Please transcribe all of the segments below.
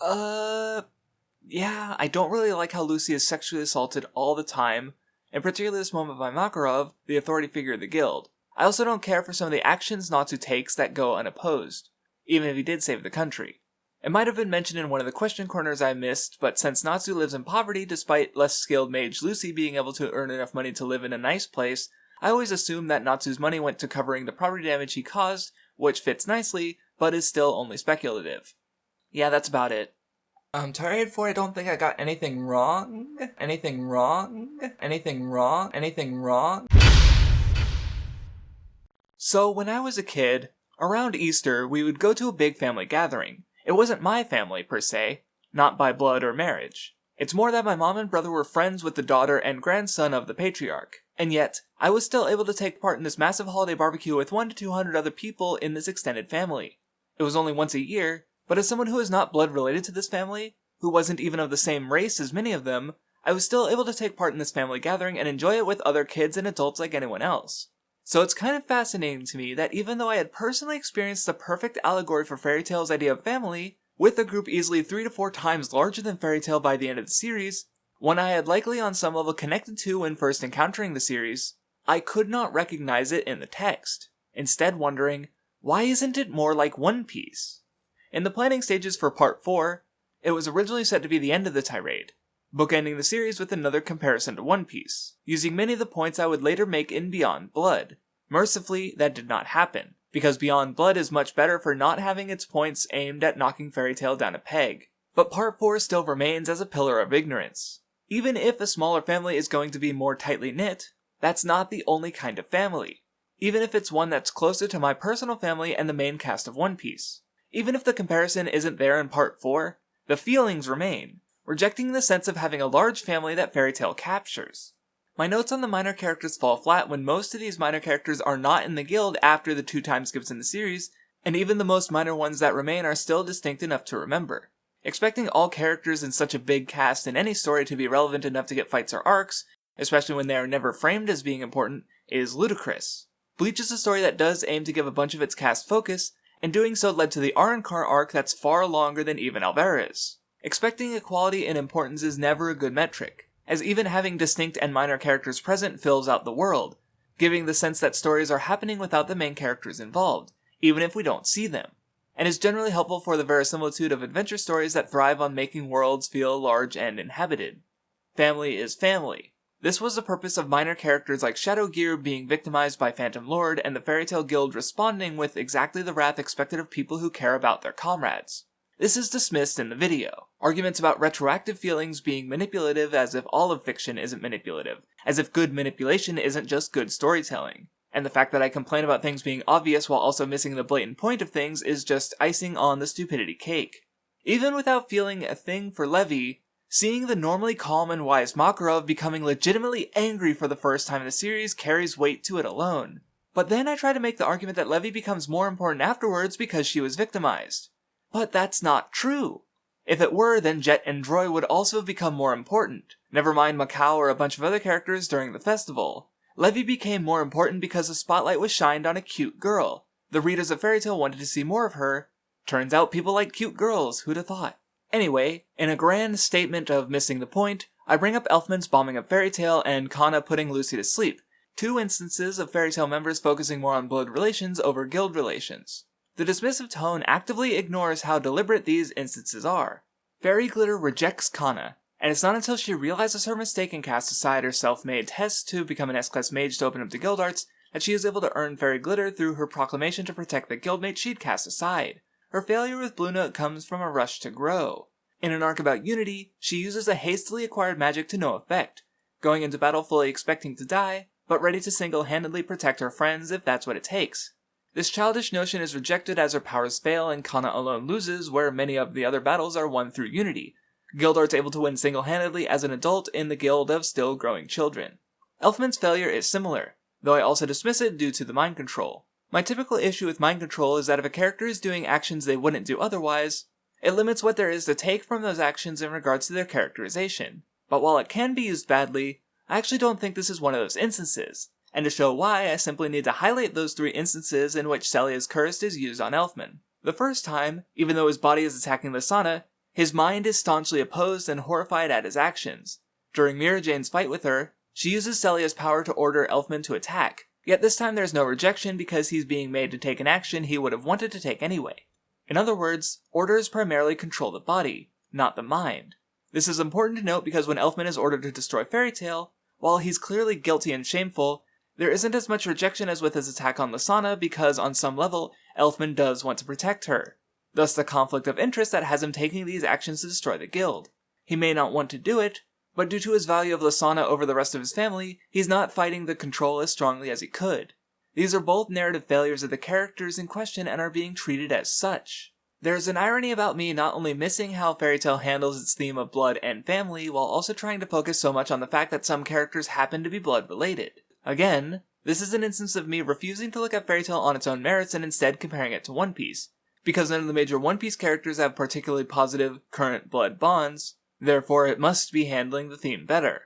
Yeah, I don't really like how Lucy is sexually assaulted all the time, and particularly this moment by Makarov, the authority figure of the guild. I also don't care for some of the actions Natsu takes that go unopposed, even if he did save the country. It might have been mentioned in one of the question corners I missed, but since Natsu lives in poverty despite less skilled mage Lucy being able to earn enough money to live in a nice place, I always assumed that Natsu's money went to covering the property damage he caused, which fits nicely, but is still only speculative. Yeah, that's about it. Tirade 4, I don't think I got anything wrong. Anything wrong? Anything wrong? Anything wrong? So, when I was a kid, around Easter, we would go to a big family gathering. It wasn't my family, per se, not by blood or marriage. It's more that my mom and brother were friends with the daughter and grandson of the patriarch. And yet, I was still able to take part in this massive holiday barbecue with 100 to 200 other people in this extended family. It was only once a year, but as someone who is not blood related to this family, who wasn't even of the same race as many of them, I was still able to take part in this family gathering and enjoy it with other kids and adults like anyone else. So it's kind of fascinating to me that even though I had personally experienced the perfect allegory for Fairy Tail's idea of family, with a group easily 3 to 4 times larger than Fairy Tail by the end of the series, one I had likely on some level connected to when first encountering the series, I could not recognize it in the text, instead wondering, why isn't it more like One Piece? In the planning stages for Part 4, it was originally set to be the end of the tirade, bookending the series with another comparison to One Piece, using many of the points I would later make in Beyond Blood. Mercifully, that did not happen, because Beyond Blood is much better for not having its points aimed at knocking Fairy Tail down a peg. But Part 4 still remains as a pillar of ignorance. Even if a smaller family is going to be more tightly knit, that's not the only kind of family. Even if it's one that's closer to my personal family and the main cast of One Piece. Even if the comparison isn't there in Part 4, the feelings remain, rejecting the sense of having a large family that Fairy Tail captures. My notes on the minor characters fall flat when most of these minor characters are not in the guild after the 2 time skips in the series, and even the most minor ones that remain are still distinct enough to remember. Expecting all characters in such a big cast in any story to be relevant enough to get fights or arcs, especially when they are never framed as being important, is ludicrous. Bleach is a story that does aim to give a bunch of its cast focus, and doing so led to the Arrancar arc that's far longer than even Alvarez. Expecting equality in importance is never a good metric, as even having distinct and minor characters present fills out the world, giving the sense that stories are happening without the main characters involved, even if we don't see them, and is generally helpful for the verisimilitude of adventure stories that thrive on making worlds feel large and inhabited. Family is family. This was the purpose of minor characters like Shadowgear being victimized by Phantom Lord and the Fairy Tail Guild responding with exactly the wrath expected of people who care about their comrades. This is dismissed in the video. Arguments about retroactive feelings being manipulative as if all of fiction isn't manipulative, as if good manipulation isn't just good storytelling. And the fact that I complain about things being obvious while also missing the blatant point of things is just icing on the stupidity cake. Even without feeling a thing for Levi, seeing the normally calm and wise Makarov becoming legitimately angry for the first time in the series carries weight to it alone. But then I try to make the argument that Levi becomes more important afterwards because she was victimized. But that's not true. If it were, then Jet and Droy would also have become more important. Never mind Macau or a bunch of other characters during the festival. Levi became more important because the spotlight was shined on a cute girl. The readers of Fairy Tail wanted to see more of her. Turns out people like cute girls, who'd have thought? Anyway, in a grand statement of missing the point, I bring up Elfman's bombing of Fairy Tail and Kana putting Lucy to sleep, 2 instances of Fairy Tail members focusing more on blood relations over guild relations. The dismissive tone actively ignores how deliberate these instances are. Fairy Glitter rejects Kana, and it's not until she realizes her mistake and casts aside her self-made test to become an S-class mage to open up the guild arts that she is able to earn Fairy Glitter through her proclamation to protect the guildmate she'd cast aside. Her failure with Blue Note comes from a rush to grow. In an arc about Unity, she uses a hastily acquired magic to no effect, going into battle fully expecting to die, but ready to single-handedly protect her friends if that's what it takes. This childish notion is rejected as her powers fail and Kana alone loses where many of the other battles are won through Unity. Guildart's able to win single-handedly as an adult in the guild of still growing children. Elfman's failure is similar, though I also dismiss it due to the mind control. My typical issue with mind control is that if a character is doing actions they wouldn't do otherwise, it limits what there is to take from those actions in regards to their characterization. But while it can be used badly, I actually don't think this is one of those instances. And to show why, I simply need to highlight those 3 instances in which Celia's Cursed is used on Elfman. The first time, even though his body is attacking Lisana, His mind is staunchly opposed and horrified at his actions. During Mira Jane's fight with her, she uses Celia's power to order Elfman to attack, yet this time there's no rejection because he's being made to take an action he would have wanted to take anyway. In other words, orders primarily control the body, not the mind. This is important to note because when Elfman is ordered to destroy Fairy Tail, while he's clearly guilty and shameful, there isn't as much rejection as with his attack on Lasana because on some level, Elfman does want to protect her. Thus the conflict of interest that has him taking these actions to destroy the guild. He may not want to do it, but due to his value of Lasana over the rest of his family, he's not fighting the control as strongly as he could. These are both narrative failures of the characters in question and are being treated as such. There's an irony about me not only missing how Fairy Tail handles its theme of blood and family, while also trying to focus so much on the fact that some characters happen to be blood related. Again, this is an instance of me refusing to look at Fairy Tail on its own merits and instead comparing it to One Piece, because none of the major One Piece characters have particularly positive, current blood bonds, therefore it must be handling the theme better.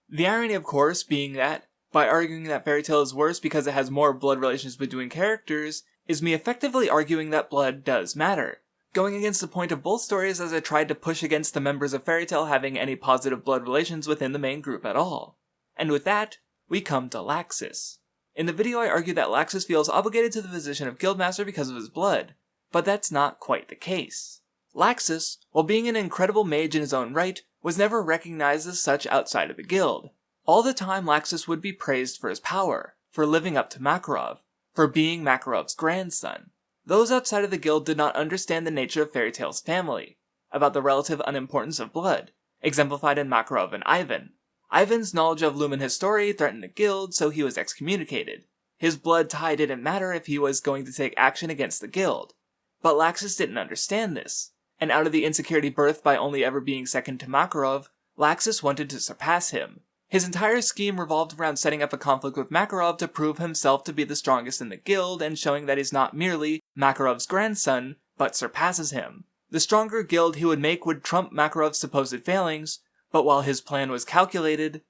The irony, of course, being that, by arguing that Fairy Tail is worse because it has more blood relations between characters, is me effectively arguing that blood does matter, going against the point of both stories as I tried to push against the members of Fairy Tail having any positive blood relations within the main group at all. And with that, we come to Laxus. In the video I argued that Laxus feels obligated to the position of Guildmaster because of his blood, but that's not quite the case. Laxus, while being an incredible mage in his own right, was never recognized as such outside of the guild. All the time Laxus would be praised for his power, for living up to Makarov, for being Makarov's grandson. Those outside of the guild did not understand the nature of Fairy Tail's family, about the relative unimportance of blood, exemplified in Makarov and Ivan. Ivan's knowledge of Lumen Story threatened the guild, so he was excommunicated. His blood tie didn't matter if he was going to take action against the guild. But Laxus didn't understand this, and out of the insecurity birthed by only ever being second to Makarov, Laxus wanted to surpass him. His entire scheme revolved around setting up a conflict with Makarov to prove himself to be the strongest in the guild and showing that he's not merely Makarov's grandson, but surpasses him. The stronger guild he would make would trump Makarov's supposed failings, but while his plan was calculated,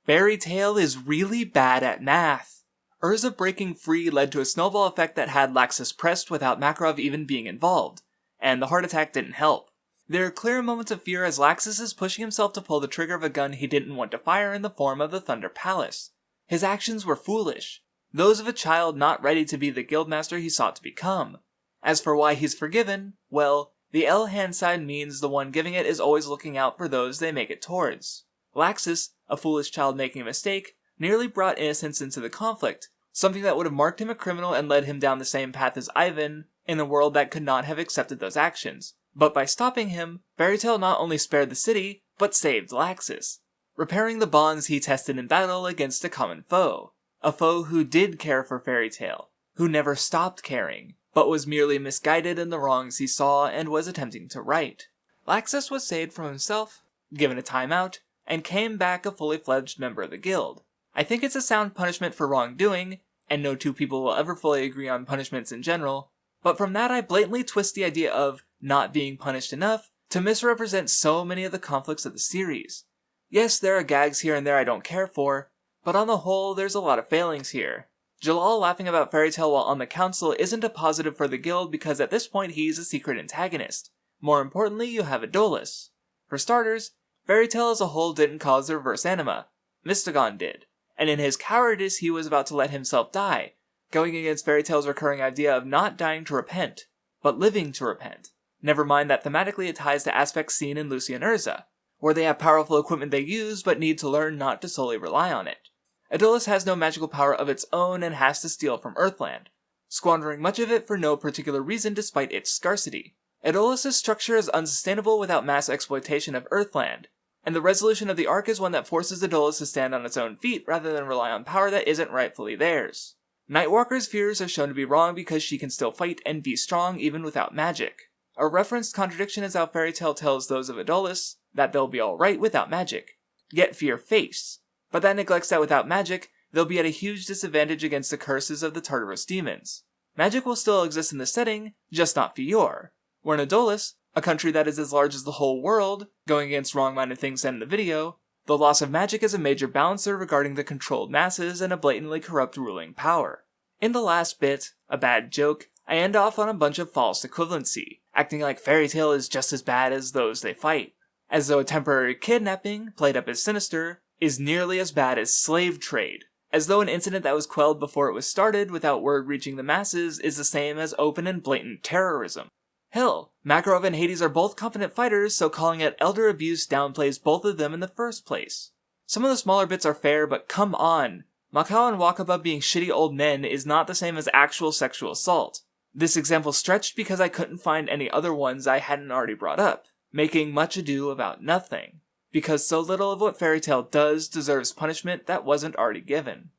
Fairy Tail is really bad at math. Urza breaking free led to a snowball effect that had Laxus pressed without Makarov even being involved, and the heart attack didn't help. There are clear moments of fear as Laxus is pushing himself to pull the trigger of a gun he didn't want to fire in the form of the Thunder Palace. His actions were foolish, those of a child not ready to be the guildmaster he sought to become. As for why he's forgiven, well, the L hand sign means the one giving it is always looking out for those they make it towards. Laxus, a foolish child making a mistake, nearly brought innocence into the conflict, something that would have marked him a criminal and led him down the same path as Ivan in a world that could not have accepted those actions. But by stopping him, Fairy Tail not only spared the city, but saved Laxus, repairing the bonds he tested in battle against a common foe. A foe who did care for Fairy Tail, who never stopped caring, but was merely misguided in the wrongs he saw and was attempting to right. Laxus was saved from himself, given a timeout, and came back a fully fledged member of the guild. I think it's a sound punishment for wrongdoing, and no two people will ever fully agree on punishments in general, but from that I blatantly twist the idea of not being punished enough to misrepresent so many of the conflicts of the series. Yes, there are gags here and there I don't care for, but on the whole there's a lot of failings here. Jalal laughing about Fairy Tail while on the council isn't a positive for the guild because at this point he's a secret antagonist. More importantly, you have Adolis. For starters, Fairy Tail as a whole didn't cause the reverse anima. Mystagon did, and in his cowardice he was about to let himself die, going against Fairy Tail's recurring idea of not dying to repent, but living to repent. Never mind that thematically it ties to aspects seen in Lucy and Urza, where they have powerful equipment they use but need to learn not to solely rely on it. Adolis has no magical power of its own and has to steal from Earthland, squandering much of it for no particular reason despite its scarcity. Adolis' structure is unsustainable without mass exploitation of Earthland, and the resolution of the arc is one that forces Adolis to stand on its own feet rather than rely on power that isn't rightfully theirs. Nightwalker's fears are shown to be wrong because she can still fight and be strong even without magic. A referenced contradiction is how Fairy Tail tells those of Adolis that they'll be alright without magic, yet fear face, but that neglects that without magic, they'll be at a huge disadvantage against the curses of the Tartarus demons. Magic will still exist in the setting, just not Fior, where in Adolis, a country that is as large as the whole world, going against wrong-minded things said in the video, the loss of magic is a major balancer regarding the controlled masses and a blatantly corrupt ruling power. In the last bit, a bad joke, I end off on a bunch of false equivalency, acting like fairy tale is just as bad as those they fight, as though a temporary kidnapping, played up as sinister, is nearly as bad as slave trade, as though an incident that was quelled before it was started without word reaching the masses is the same as open and blatant terrorism. Hell, Makarov and Hades are both competent fighters, so calling it elder abuse downplays both of them in the first place. Some of the smaller bits are fair, but come on! Macau and Wakaba being shitty old men is not the same as actual sexual assault. This example stretched because I couldn't find any other ones I hadn't already brought up, making much ado about nothing, because so little of what fairy tale does deserves punishment that wasn't already given.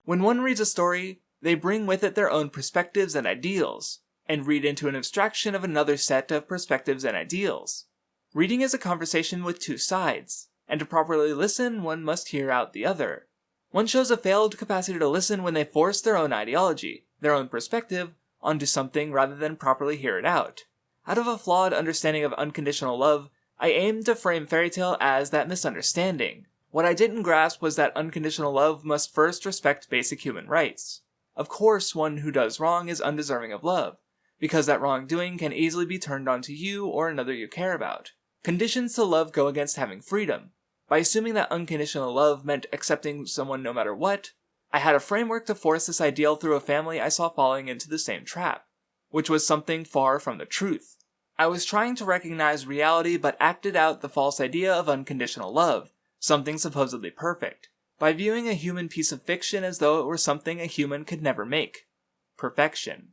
When one reads a story, they bring with it their own perspectives and ideals, and read into an abstraction of another set of perspectives and ideals. Reading is a conversation with two sides, and to properly listen, one must hear out the other. One shows a failed capacity to listen when they force their own ideology, their own perspective, onto something rather than properly hear it out. Out of a flawed understanding of unconditional love, I aimed to frame fairy tale as that misunderstanding. What I didn't grasp was that unconditional love must first respect basic human rights. Of course, one who does wrong is undeserving of love, because that wrongdoing can easily be turned onto you or another you care about. Conditions to love go against having freedom. By assuming that unconditional love meant accepting someone no matter what, I had a framework to force this ideal through a family I saw falling into the same trap, which was something far from the truth. I was trying to recognize reality but acted out the false idea of unconditional love, something supposedly perfect, by viewing a human piece of fiction as though it were something a human could never make. Perfection.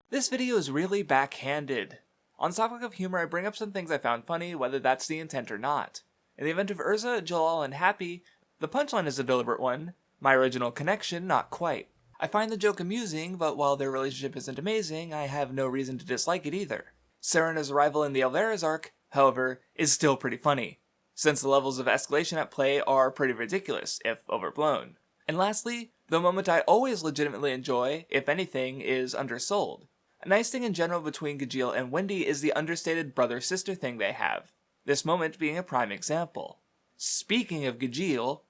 This video is really backhanded. On the topic of humor, I bring up some things I found funny, whether that's the intent or not. In the event of Urza, Jalal, and Happy, the punchline is a deliberate one. My original connection, not quite. I find the joke amusing, but while their relationship isn't amazing, I have no reason to dislike it either. Serena's arrival in the Alvarez arc, however, is still pretty funny, since the levels of escalation at play are pretty ridiculous, if overblown. And lastly, the moment I always legitimately enjoy, if anything, is undersold. A nice thing in general between Gajeel and Wendy is the understated brother-sister thing they have, this moment being a prime example. Speaking of Gajeel...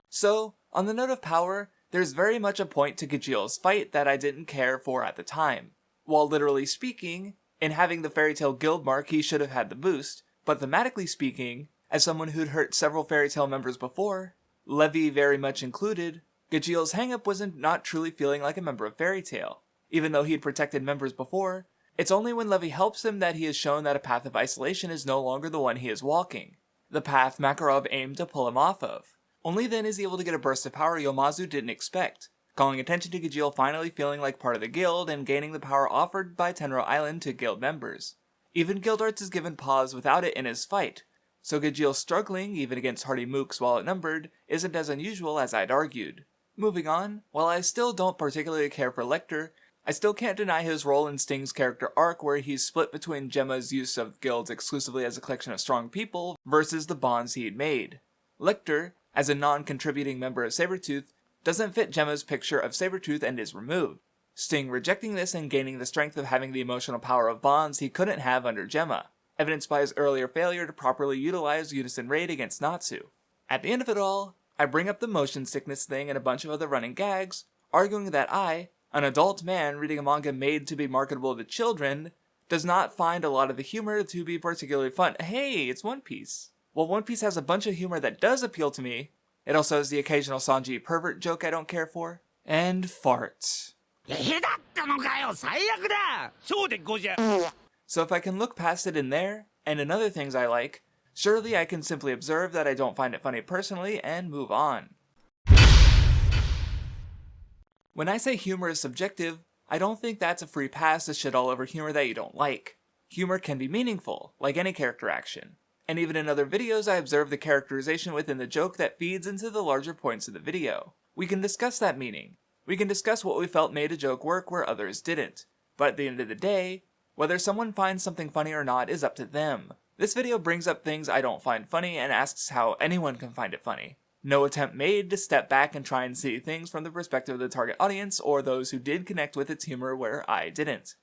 So, on the note of power, there's very much a point to Gajeel's fight that I didn't care for at the time. While literally speaking, in having the fairy tale guild mark he should have had the boost, but thematically speaking, as someone who'd hurt several fairy tale members before, Levi very much included, Gajeel's hangup wasn't not truly feeling like a member of fairy tale. Even though he'd protected members before, it's only when Levi helps him that he is shown that a path of isolation is no longer the one he is walking, the path Makarov aimed to pull him off of. Only then is he able to get a burst of power Yomazu didn't expect, calling attention to Gajeel finally feeling like part of the guild and gaining the power offered by Tenro Island to guild members. Even Guild Arts is given pause without it in his fight, so Gajeel struggling, even against hardy mooks while outnumbered, isn't as unusual as I'd argued. Moving on, while I still don't particularly care for Lecter, I still can't deny his role in Sting's character arc where he's split between Gemma's use of guilds exclusively as a collection of strong people versus the bonds he'd made. Lecter, as a non-contributing member of Sabretooth, doesn't fit Gemma's picture of Sabretooth and is removed, Sting rejecting this and gaining the strength of having the emotional power of bonds he couldn't have under Gemma, evidenced by his earlier failure to properly utilize Unison Raid against Natsu. At the end of it all, I bring up the motion sickness thing and a bunch of other running gags, arguing that I, an adult man reading a manga made to be marketable to children, does not find a lot of the humor to be particularly fun. Hey, it's One Piece. While One Piece has a bunch of humor that does appeal to me, it also has the occasional Sanji pervert joke I don't care for, and farts. So if I can look past it in there, and in other things I like, surely I can simply observe that I don't find it funny personally and move on. When I say humor is subjective, I don't think that's a free pass to shit all over humor that you don't like. Humor can be meaningful, like any character action. And even in other videos I observe the characterization within the joke that feeds into the larger points of the video. We can discuss that meaning. We can discuss what we felt made a joke work where others didn't. But at the end of the day, whether someone finds something funny or not is up to them. This video brings up things I don't find funny and asks how anyone can find it funny. No attempt made to step back and try and see things from the perspective of the target audience or those who did connect with its humor where I didn't.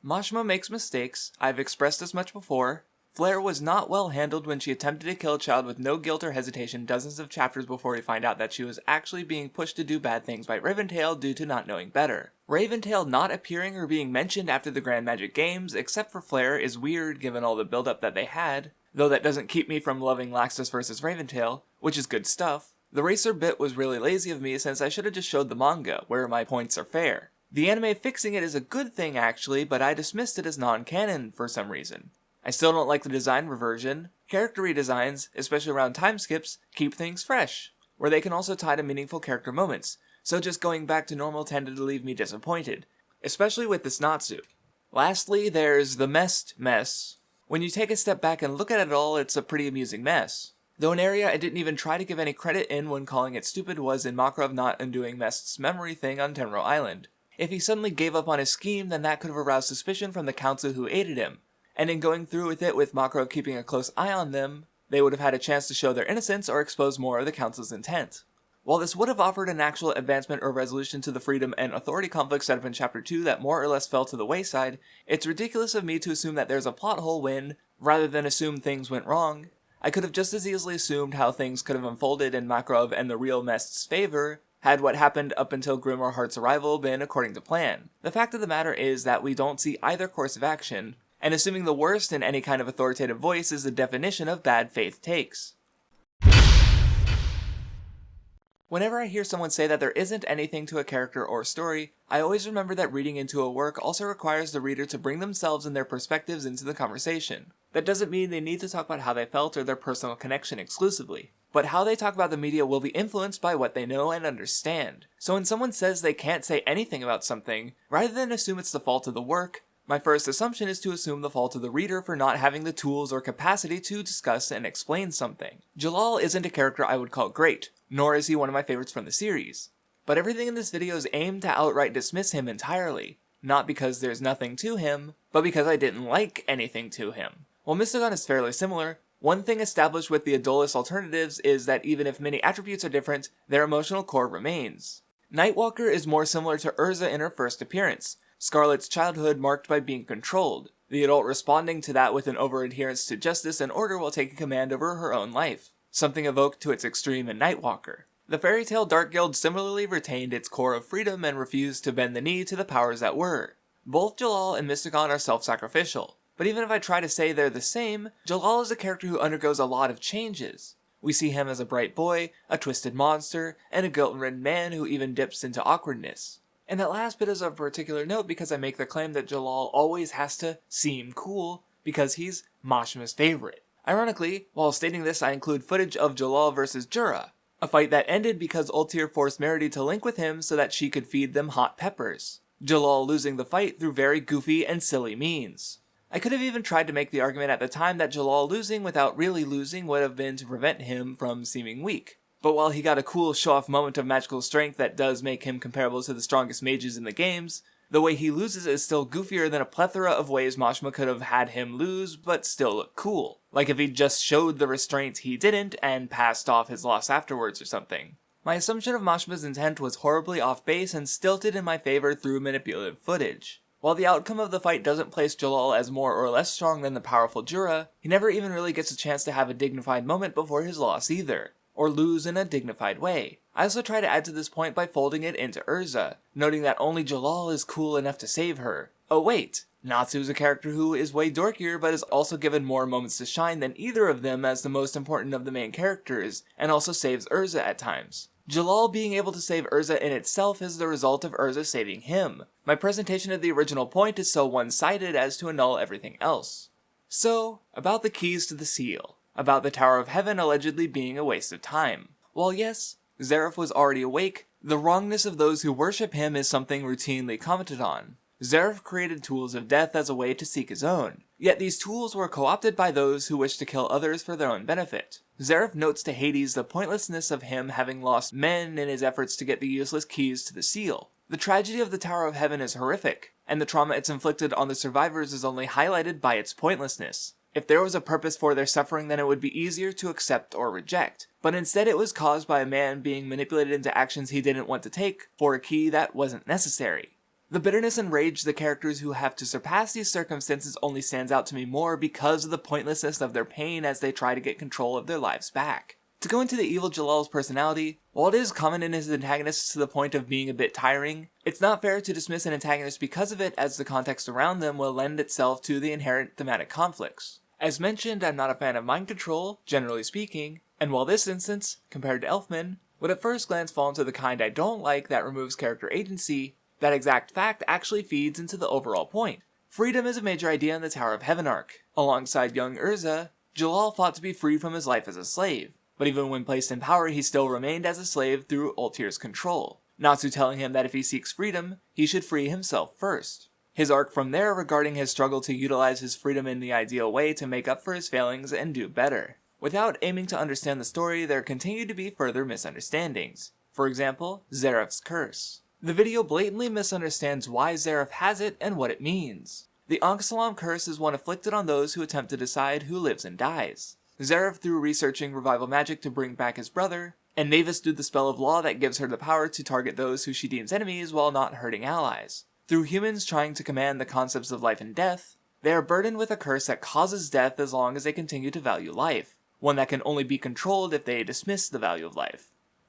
Mashima makes mistakes, I've expressed as much before. Flare was not well handled when she attempted to kill a child with no guilt or hesitation dozens of chapters before we find out that she was actually being pushed to do bad things by Raventail due to not knowing better. Raventail not appearing or being mentioned after the Grand Magic Games, except for Flare, is weird given all the build-up that they had, though that doesn't keep me from loving Laxus vs. Raventail, which is good stuff. The racer bit was really lazy of me since I should have just showed the manga, where my points are fair. The anime fixing it is a good thing actually, but I dismissed it as non-canon for some reason. I still don't like the design reversion. Character redesigns, especially around time skips, keep things fresh, where they can also tie to meaningful character moments, so just going back to normal tended to leave me disappointed, especially with this Natsu. Lastly, there's the mess. When you take a step back and look at it all, it's a pretty amusing mess. Though an area I didn't even try to give any credit in when calling it stupid was in Makarov not undoing Mest's memory thing on Tenro Island. If he suddenly gave up on his scheme, then that could have aroused suspicion from the council who aided him, and in going through with it with Makarov keeping a close eye on them, they would have had a chance to show their innocence or expose more of the council's intent. While this would have offered an actual advancement or resolution to the freedom and authority conflicts set up in Chapter 2 that more or less fell to the wayside, it's ridiculous of me to assume that there's a plot hole when, rather than assume things went wrong, I could have just as easily assumed how things could have unfolded in Makarov and the real Mest's favor, had what happened up until Grimoire Heart's arrival been according to plan. The fact of the matter is that we don't see either course of action, and assuming the worst in any kind of authoritative voice is the definition of bad faith takes. Whenever I hear someone say that there isn't anything to a character or story, I always remember that reading into a work also requires the reader to bring themselves and their perspectives into the conversation. That doesn't mean they need to talk about how they felt or their personal connection exclusively, but how they talk about the media will be influenced by what they know and understand. So when someone says they can't say anything about something, rather than assume it's the fault of the work, my first assumption is to assume the fault of the reader for not having the tools or capacity to discuss and explain something. Jalal isn't a character I would call great, nor is he one of my favorites from the series. But everything in this video is aimed to outright dismiss him entirely, not because there's nothing to him, but because I didn't like anything to him. While Mystigon is fairly similar, one thing established with the Adolis alternatives is that even if many attributes are different, their emotional core remains. Nightwalker is more similar to Urza in her first appearance, Scarlet's childhood marked by being controlled, the adult responding to that with an over-adherence to justice and order while taking command over her own life, something evoked to its extreme in Nightwalker. The Fairy Tail Dark Guild similarly retained its core of freedom and refused to bend the knee to the powers that were. Both Jalal and Mystigon are self-sacrificial, but even if I try to say they're the same, Jalal is a character who undergoes a lot of changes. We see him as a bright boy, a twisted monster, and a guilt-ridden man who even dips into awkwardness. And that last bit is of particular note because I make the claim that Jalal always has to seem cool because he's Mashima's favorite. Ironically, while stating this I include footage of Jalal vs. Jura, a fight that ended because Ultir forced Merity to link with him so that she could feed them hot peppers, Jalal losing the fight through very goofy and silly means. I could have even tried to make the argument at the time that Jalal losing without really losing would have been to prevent him from seeming weak. But while he got a cool show-off moment of magical strength that does make him comparable to the strongest mages in the games, the way he loses is still goofier than a plethora of ways Mashima could have had him lose but still look cool. Like if he just showed the restraint he didn't and passed off his loss afterwards or something. My assumption of Mashima's intent was horribly off base and stilted in my favor through manipulative footage. While the outcome of the fight doesn't place Jalal as more or less strong than the powerful Jura, he never even really gets a chance to have a dignified moment before his loss either, or lose in a dignified way. I also try to add to this point by folding it into Urza, noting that only Jalal is cool enough to save her. Oh wait, Natsu is a character who is way dorkier but is also given more moments to shine than either of them as the most important of the main characters, and also saves Urza at times. Jalal being able to save Urza in itself is the result of Urza saving him. My presentation of the original point is so one-sided as to annul everything else. So, about the keys to the seal. About the Tower of Heaven allegedly being a waste of time. While yes, Zeref was already awake, the wrongness of those who worship him is something routinely commented on. Zeref created tools of death as a way to seek his own, yet these tools were co-opted by those who wished to kill others for their own benefit. Zeref notes to Hades the pointlessness of him having lost men in his efforts to get the useless keys to the seal. The tragedy of the Tower of Heaven is horrific, and the trauma it's inflicted on the survivors is only highlighted by its pointlessness. If there was a purpose for their suffering, then it would be easier to accept or reject. But instead it was caused by a man being manipulated into actions he didn't want to take for a key that wasn't necessary. The bitterness and rage the characters who have to surpass these circumstances only stands out to me more because of the pointlessness of their pain as they try to get control of their lives back. To go into the evil Jalal's personality, while it is common in his antagonists to the point of being a bit tiring, it's not fair to dismiss an antagonist because of it, as the context around them will lend itself to the inherent thematic conflicts. As mentioned, I'm not a fan of mind control, generally speaking, and while this instance, compared to Elfman, would at first glance fall into the kind I don't like that removes character agency, that exact fact actually feeds into the overall point. Freedom is a major idea in the Tower of Heaven arc. Alongside young Urza, Jalal fought to be free from his life as a slave, but even when placed in power he still remained as a slave through Ultir's control, Natsu telling him that if he seeks freedom, he should free himself first. His arc from there regarding his struggle to utilize his freedom in the ideal way to make up for his failings and do better. Without aiming to understand the story, there continue to be further misunderstandings. For example, Zeref's curse. The video blatantly misunderstands why Zeref has it and what it means. The Ankh-Salam curse is one afflicted on those who attempt to decide who lives and dies. Zeref through researching revival magic to bring back his brother, and Navis through the spell of law that gives her the power to target those who she deems enemies while not hurting allies. Through humans trying to command the concepts of life and death, they are burdened with a curse that causes death as long as they continue to value life, one that can only be controlled if they dismiss the value of life.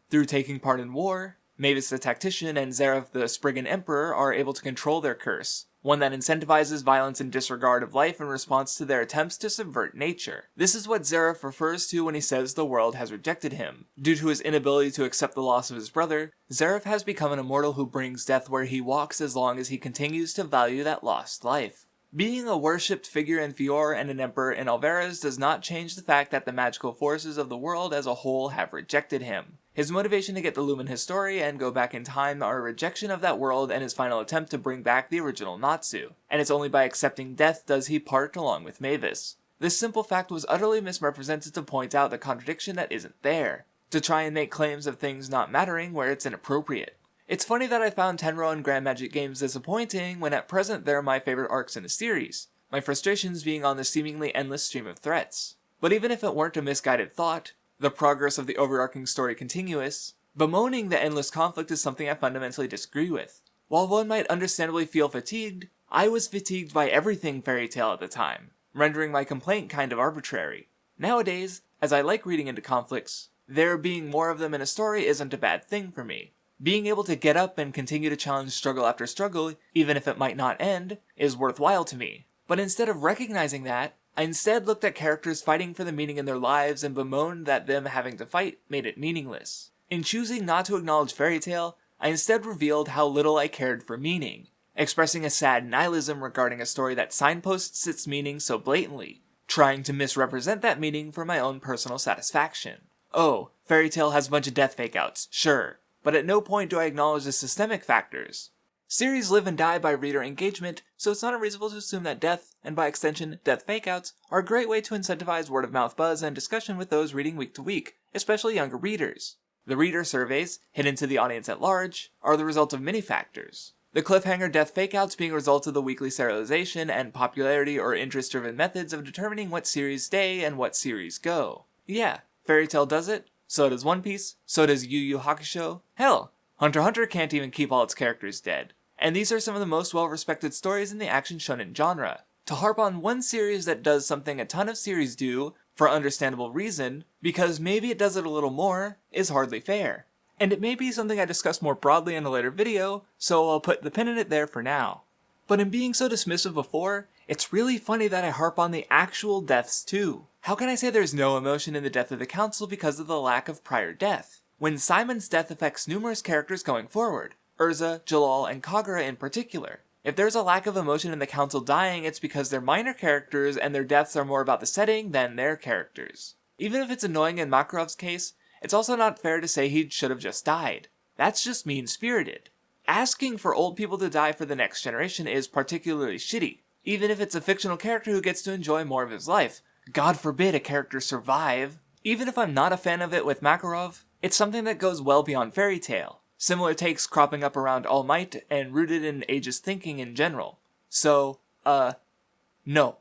Through taking part in war, Mavis the Tactician and Zeref the Spriggan Emperor are able to control their curse, one that incentivizes violence and disregard of life in response to their attempts to subvert nature. This is what Zeref refers to when he says the world has rejected him. Due to his inability to accept the loss of his brother, Zeref has become an immortal who brings death where he walks as long as he continues to value that lost life. Being a worshipped figure in Fior and an emperor in Alvarez does not change the fact that the magical forces of the world as a whole have rejected him. His motivation to get the Lumen Historia and go back in time are a rejection of that world and his final attempt to bring back the original Natsu, and it's only by accepting death does he part along with Mavis. This simple fact was utterly misrepresented to point out the contradiction that isn't there, to try and make claims of things not mattering where it's inappropriate. It's funny that I found Tenro and Grand Magic games disappointing when at present they're my favorite arcs in the series, my frustrations being on the seemingly endless stream of threats. But even if it weren't a misguided thought, the progress of the overarching story continuous, bemoaning the endless conflict is something I fundamentally disagree with. While one might understandably feel fatigued, I was fatigued by everything fairy tale at the time, rendering my complaint kind of arbitrary. Nowadays, as I like reading into conflicts, there being more of them in a story isn't a bad thing for me. Being able to get up and continue to challenge struggle after struggle, even if it might not end, is worthwhile to me. But instead of recognizing that, I instead looked at characters fighting for the meaning in their lives and bemoaned that them having to fight made it meaningless. In choosing not to acknowledge fairy tale, I instead revealed how little I cared for meaning, expressing a sad nihilism regarding a story that signposts its meaning so blatantly, trying to misrepresent that meaning for my own personal satisfaction. Oh, fairy tale has a bunch of death fake-outs, sure, but at no point do I acknowledge the systemic factors. Series live and die by reader engagement, so it's not unreasonable to assume that death, and by extension, death fakeouts, are a great way to incentivize word-of-mouth buzz and discussion with those reading week to week, especially younger readers. The reader surveys, hidden to the audience at large, are the result of many factors. The cliffhanger death fakeouts being a result of the weekly serialization and popularity or interest-driven methods of determining what series stay and what series go. Yeah, fairy tale does it, so does One Piece, so does Yu Yu Hakusho. Hell, Hunter x Hunter can't even keep all its characters dead. And these are some of the most well-respected stories in the action shonen genre. To harp on one series that does something a ton of series do, for understandable reason, because maybe it does it a little more, is hardly fair. And it may be something I discuss more broadly in a later video, so I'll put the pin in it there for now. But in being so dismissive before, it's really funny that I harp on the actual deaths too. How can I say there's no emotion in the death of the council because of the lack of prior death, when Simon's death affects numerous characters going forward? Urza, Jalal, and Kagura in particular. If there's a lack of emotion in the council dying, it's because they're minor characters and their deaths are more about the setting than their characters. Even if it's annoying in Makarov's case, it's also not fair to say he should have just died. That's just mean-spirited. Asking for old people to die for the next generation is particularly shitty, even if it's a fictional character who gets to enjoy more of his life. God forbid a character survive. Even if I'm not a fan of it with Makarov, it's something that goes well beyond fairy tale. Similar takes cropping up around All Might and rooted in ageist thinking in general. So, no.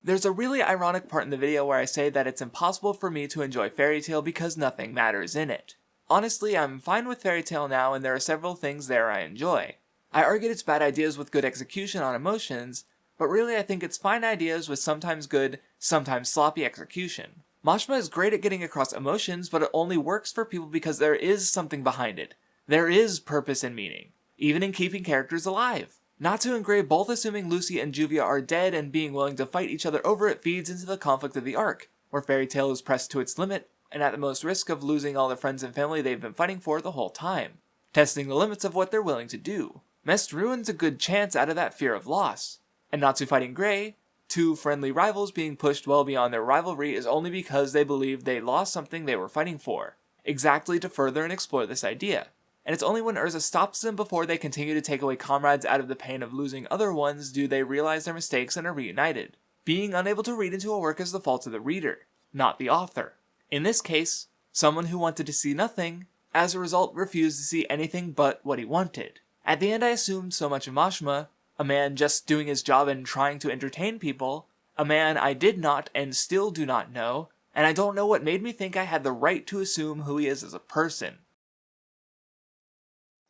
There's a really ironic part in the video where I say that it's impossible for me to enjoy fairy tale because nothing matters in it. Honestly, I'm fine with Fairy Tail now, and there are several things there I enjoy. I argued it's bad ideas with good execution on emotions, but really I think it's fine ideas with sometimes good, sometimes sloppy execution. Mashima is great at getting across emotions, but it only works for people because there is something behind it. There is purpose and meaning, even in keeping characters alive. Natsu and Gray both assuming Lucy and Juvia are dead and being willing to fight each other over it feeds into the conflict of the arc, where Fairy Tail is pressed to its limit, and at the most risk of losing all the friends and family they've been fighting for the whole time, testing the limits of what they're willing to do. Mest ruins a good chance out of that fear of loss, and Natsu fighting Gray, two friendly rivals being pushed well beyond their rivalry, is only because they believed they lost something they were fighting for, exactly to further and explore this idea. And it's only when Urza stops them before they continue to take away comrades out of the pain of losing other ones do they realize their mistakes and are reunited. Being unable to read into a work is the fault of the reader, not the author. In this case, someone who wanted to see nothing, as a result refused to see anything but what he wanted. At the end I assumed so much of Mashima, a man just doing his job and trying to entertain people, a man I did not and still do not know, and I don't know what made me think I had the right to assume who he is as a person.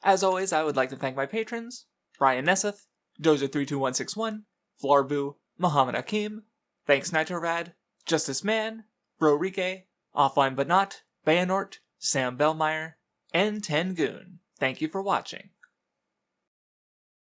As always, I would like to thank my patrons, Brian Nesseth, Doja32161, Flarboo, Muhammad Akim, Thanks Nitorad, Justice Man, Brorike, Offline But Not, Bayanort, Sam Bellmeyer, and Tengoon. Thank you for watching.